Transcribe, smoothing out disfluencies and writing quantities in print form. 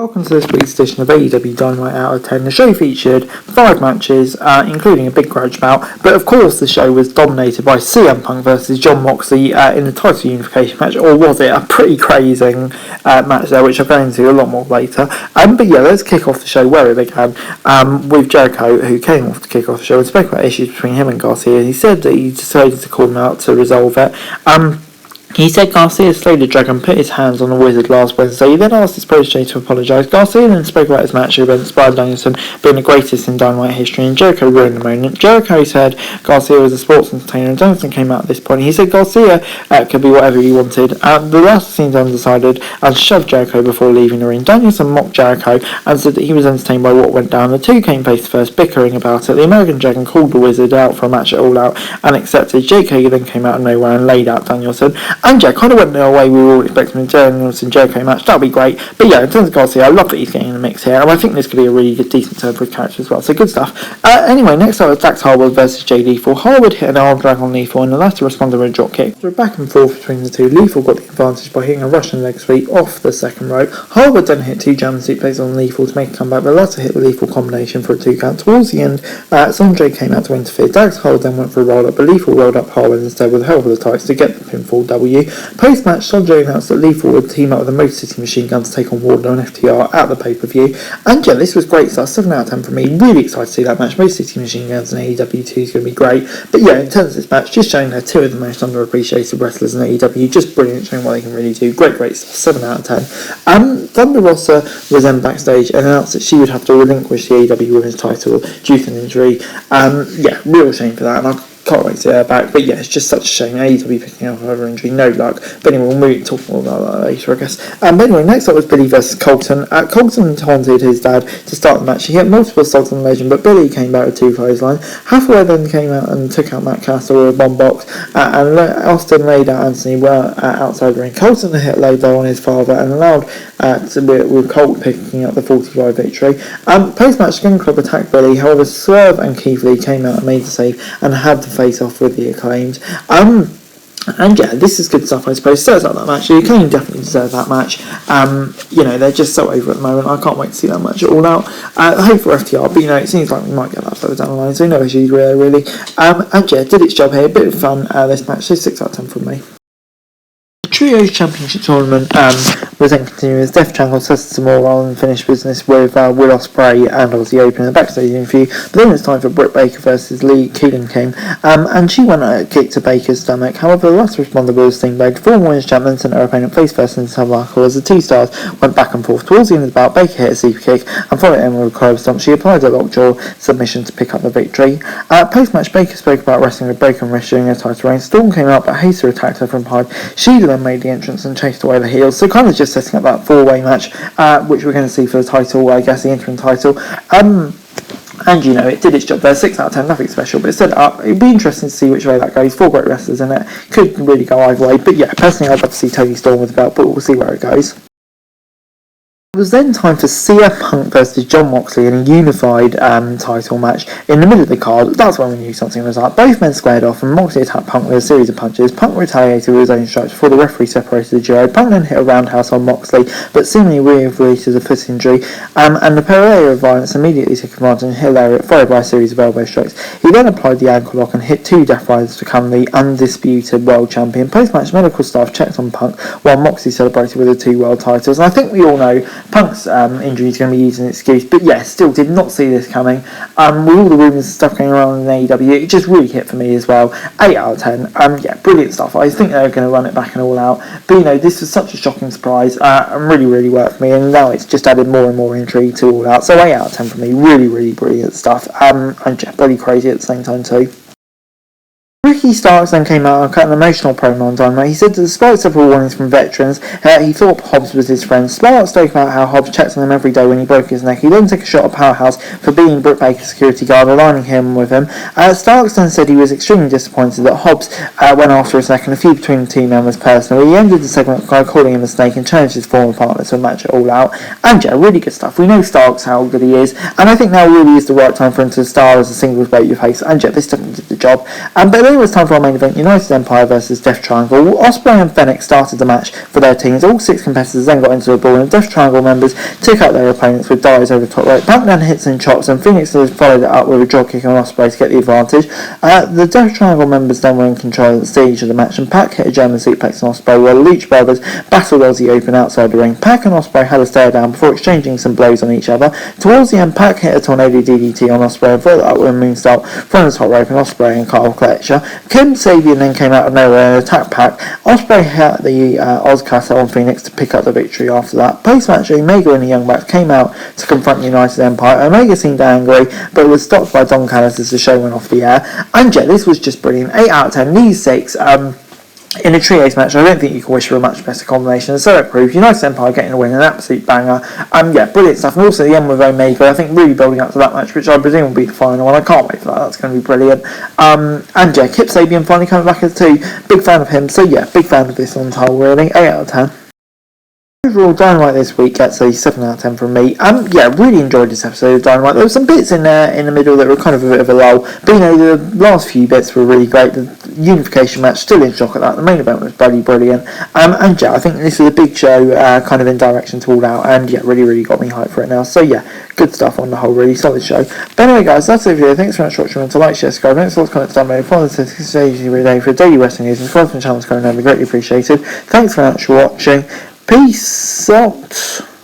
Welcome to this week's edition of AEW Dynamite Out of 10. The show featured 5 matches, including a big grudge bout, but of course the show was dominated by CM Punk versus Jon Moxley in the title unification match, or was it? A pretty crazy match there, which I'll go into a lot more later. But yeah, let's kick off the show where it began, with Jericho, who came off to kick off the show and spoke about issues between him and Garcia. He said that he decided to call him out to resolve it. He said Garcia slayed the dragon, put his hands on the wizard last Wednesday. He then asked his protege to apologise. Garcia then spoke about his match against Bryan Danielson being the greatest in Dynamite history, and Jericho ruined the moment. Jericho said Garcia was a sports entertainer, and Danielson came out at this point. He said Garcia could be whatever he wanted. The last seemed undecided and shoved Jericho before leaving the ring. Danielson mocked Jericho and said that he was entertained by what went down. The two came face to face, bickering about it. The American Dragon called the wizard out for a match at All Out and accepted. JK then came out of nowhere and laid out Danielson. And Jack kind of went the way we were all expecting a Danielson Jericho match. That'll be great. But yeah, in terms of Garcia, I love that he's getting in the mix here, and I think this could be a really good, decent turn for his character as well. So good stuff. Anyway, next up was Zack Hardwood versus Jay Lethal. Hardwood hit an arm drag on Lethal, and the latter responded with a drop kick. After a back and forth between the two, Lethal got the advantage by hitting a Russian leg sweep off the second rope. Hardwood then hit 2 German suplexes on Lethal to make a comeback, but the latter hit the Lethal combination for a 2 count. Towards the end, Sanjay came out to interfere. Zack Hardwood then went for a roll up, but Lethal rolled up Hardwood instead with the help of the tights to get the pinfall W. Post-match, Sanjay announced that Lethal would team up with the Motor City Machine Gun to take on Wardlow and FTR at the pay-per-view. And yeah, this was great stuff. 7 out of 10 for me. Really excited to see that match. Motor City Machine Guns and AEW2 is going to be great. But yeah, in terms of this match, just showing they're 2 of the most underappreciated wrestlers in AEW. Just brilliant, showing what they can really do. Great stuff. 7 out of 10. Thunder Rosa was then backstage and announced that she would have to relinquish the AEW Women's title due to an injury. Yeah, real shame for that. And I can't wait to see her back, but yeah, it's just such a shame. AEW picking up her injury, no luck. But anyway, we'll talk more about that later, I guess. But anyway, next up was Billy versus Colton. Colton taunted his dad to start the match. He hit multiple assaults on the legend, but Billy came back with 2 clotheslines. Hathaway then came out and took out Matt Castle with a bomb box, and Austin laid out Anthony well outside the ring. Colton hit low blow on his father and allowed with Colt picking up the 45 victory. Post-match, Gun Club attacked Billy. However, Swerve and Keith Lee came out and made the save and had to face off with the Acclaimed. And yeah, this is good stuff, I suppose. Sets up that match. You can definitely deserve that match. You know, they're just so over at the moment. I can't wait to see that match at All Out. I hope for FTR, but you know, it seems like we might get that further down the line, so no issues really. And yeah, did its job here. A bit of fun, this match. So 6 out of 10 from me. Trios Championship Tournament was then continuing as Death Triangle tested some more rather than finished business with Will Ospreay and Aussie Open in the backstage interview. But then it's time for Britt Baker versus Lee Keelan came, and she went a kick to Baker's stomach. However, the latter responded with a sting blade. Former women's champion sent her opponent face first into the tabernacle as the 2 stars went back and forth. Towards the end of the bout, Baker hit a super kick and followed in with a curb stomp. She applied a lockjaw submission to pick up the victory. Post-match, Baker spoke about wrestling with broken wrist during her title reign. Storm came out, but Hazer attacked her from behind. She then made the entrance and chased away the heels, so kind of just setting up that 4-way match, which we're going to see for the title, I guess the interim title. And you know, it did its job there. 6 out of 10, nothing special, but it set it up. It'd be interesting to see which way that goes. 4 great wrestlers in it, could really go either way, but yeah, personally I'd love to see Toni Storm with the belt, but we'll see where it goes. It was then time for CM Punk versus Jon Moxley in a unified title match in the middle of the card. That's when we knew something was up. Both men squared off and Moxley attacked Punk with a series of punches. Punk retaliated with his own strikes before the referee separated the duo. Punk then hit a roundhouse on Moxley, but seemingly re-inflated a foot injury, and the parade of violence immediately took advantage and hit a lariat, followed by a series of elbow strikes. He then applied the ankle lock and hit 2 death riders to become the undisputed world champion. Post-match, medical staff checked on Punk while Moxley celebrated with the 2 world titles, and I think we all know Punk's injury is going to be used as an excuse, but yeah, still did not see this coming. With all the rumours and stuff going around in AEW, it just really hit for me as well. 8 out of 10. Yeah, brilliant stuff. I think they're going to run it back and All Out, but you know, this was such a shocking surprise, and really worked for me, and now it's just added more and more intrigue to All Out. So 8 out of 10 for me. Really brilliant stuff. And yeah, bloody crazy at the same time too. Ricky Starks then came out and cut an emotional promo on Dynamite. He said that despite several warnings from veterans, he thought Hobbs was his friend. Starks spoke about how Hobbs checked on him every day when he broke his neck. He then took a shot at Powerhouse for being Britt Baker's security guard, aligning him with him. Starks then said he was extremely disappointed that Hobbs went after his neck, and a feud between the 2 men was personal. He ended the segment by calling him a snake and challenged his former partner to a match at All Out. And yeah, really good stuff. We know Starks how good he is, and I think now really is the right time for him to star as a singles babyface. And yeah, this definitely did the job. But Then it was time for our main event, United Empire versus Death Triangle. Ospreay and Fenix started the match for their teams. All 6 competitors then got into the ball, and Death Triangle members took out their opponents with dives over the top rope. Backdown hits and chops, and Phoenix followed it up with a drop kick on Ospreay to get the advantage. The Death Triangle members then were in control at the stage of the match, and Pac hit a German suplex on Ospreay, while the Lucha Brothers battled Aussie Open outside the ring. Pac and Ospreay had a stare down before exchanging some blows on each other. Towards the end, Pac hit a tornado DDT on Ospreay and followed that up with a moonsault from the top rope, and Ospreay and Kyle Fletcher. Kim Sabian then came out of nowhere and attacked Pac. Ospreay hit the Oz Cutter on Phoenix to pick up the victory after that. Post-match, Omega and the Young Bucks came out to confront the United Empire. Omega seemed angry, but was stopped by Don Callis as the show went off the air. And yeah, this was just brilliant. 8 out of 10. These 6, in a trios match, I don't think you can wish for a much better combination, and so it proved. United Empire getting a win, an absolute banger. Yeah, brilliant stuff. And also the end with Omega, I think really building up to that match, which I presume will be the final, and I can't wait for that. That's going to be brilliant. And yeah, Kip Sabian finally coming back as 2. Big fan of him. So yeah, big fan of this on the whole, really. 8 out of 10. Overall, Dynamite this week gets a 7 out of 10 from me. Yeah, really enjoyed this episode of Dynamite. There were some bits in there in the middle that were kind of a bit of a lull, but the last few bits were really great. The unification match, still in shock at that. The main event was bloody brilliant. And yeah, I think this is a big show, kind of in direction to All Out, and yeah, really got me hyped for it now. So yeah, good stuff on the whole, really solid show. But anyway, guys, that's it for the video. Thanks very much for watching. Remember to like, share, subscribe, don't forget to comment down below, follow the statistics every day for daily wrestling news, and subscribe to the channel, it's going to be greatly appreciated. Thanks very much for watching. Peace out.